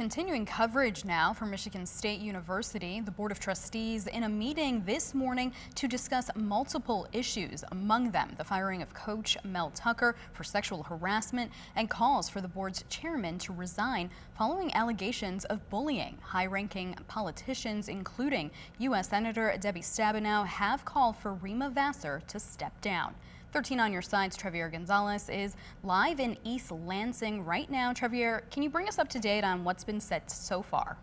Continuing coverage now from Michigan State University, the Board of Trustees in a meeting this morning to discuss multiple issues, among them the firing of Coach Mel Tucker for sexual harassment and calls for the board's chairman to resign following allegations of bullying. High-ranking politicians, including U.S. Senator Debbie Stabenow, have called for Rima Vassar to step down. 13 on your side's Trevier Gonzalez is live in East Lansing right now. Trevier, can you bring us up to date on what's been said so far?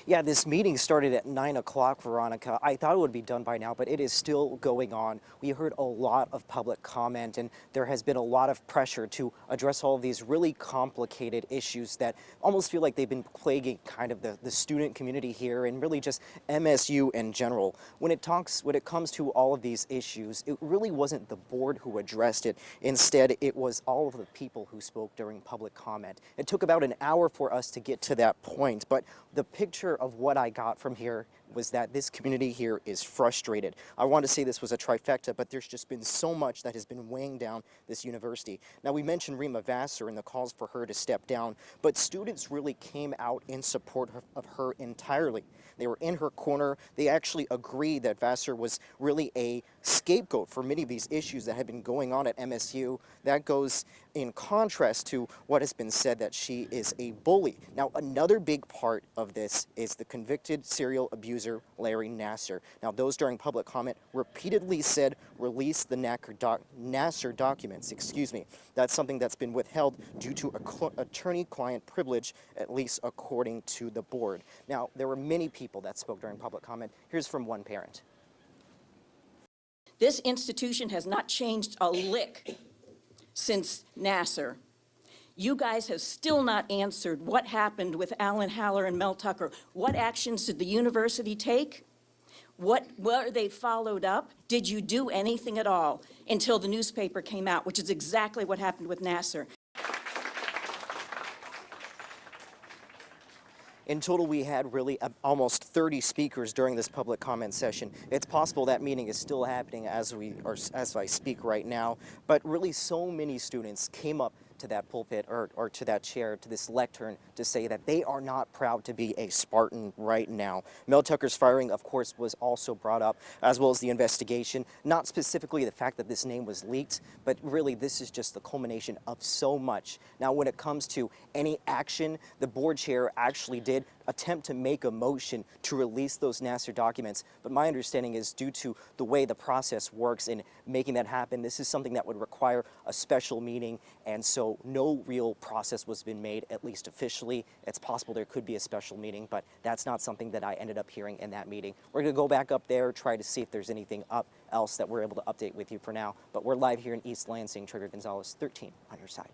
Yeah, this meeting started at 9 o'clock, Veronica. I thought it would be done by now, but it is still going on. We heard a lot of public comment, and there has been a lot of pressure to address all of these really complicated issues that almost feel like they've been plaguing kind of the student community here and really just MSU in general. When it comes to all of these issues, it really wasn't the board who addressed it. Instead, it was all of the people who spoke during public comment. It took about an hour for us to get to that point, but the picture of what I got from here was that this community here is frustrated. I want to say this was a trifecta, but there's just been so much that has been weighing down this university. Now, we mentioned Rima Vassar and the calls for her to step down, but students really came out in support of her entirely. They were in her corner. They actually agreed that Vassar was really a scapegoat for many of these issues that have been going on at MSU. That goes in contrast to what has been said that she is a bully. Now, another big part of this is the convicted serial abuser, Larry Nassar. Now, those during public comment repeatedly said, release the Nassar documents, That's something that's been withheld due to attorney-client privilege, at least according to the board. Now, there were many people that spoke during public comment. Here's from one parent. This institution has not changed a lick since Nassar. You guys have still not answered what happened with Alan Haller and Mel Tucker. What actions did the university take? What were they followed up? Did you do anything at all until the newspaper came out, which is exactly what happened with Nassar. In total, we had really almost 30 speakers during this public comment session. It's possible that meeting is still happening as I speak right now, but really so many students came up to that pulpit or to that chair, to this lectern, to say that they are not proud to be a Spartan right now. Mel Tucker's firing, of course, was also brought up, as well as the investigation. Not specifically the fact that this name was leaked, but really this is just the culmination of so much. Now, when it comes to any action, the board chair actually did attempt to make a motion to release those Nassar documents, but my understanding is due to the way the process works in making that happen, this is something that would require a special meeting, and so no real process was been made, at least officially. It's possible there could be a special meeting, but that's not something that I ended up hearing in that meeting. We're going to go back up there, try to see if there's anything else that we're able to update with you for now, but we're live here in East Lansing. Trevier Gonzalez, 13 on your side.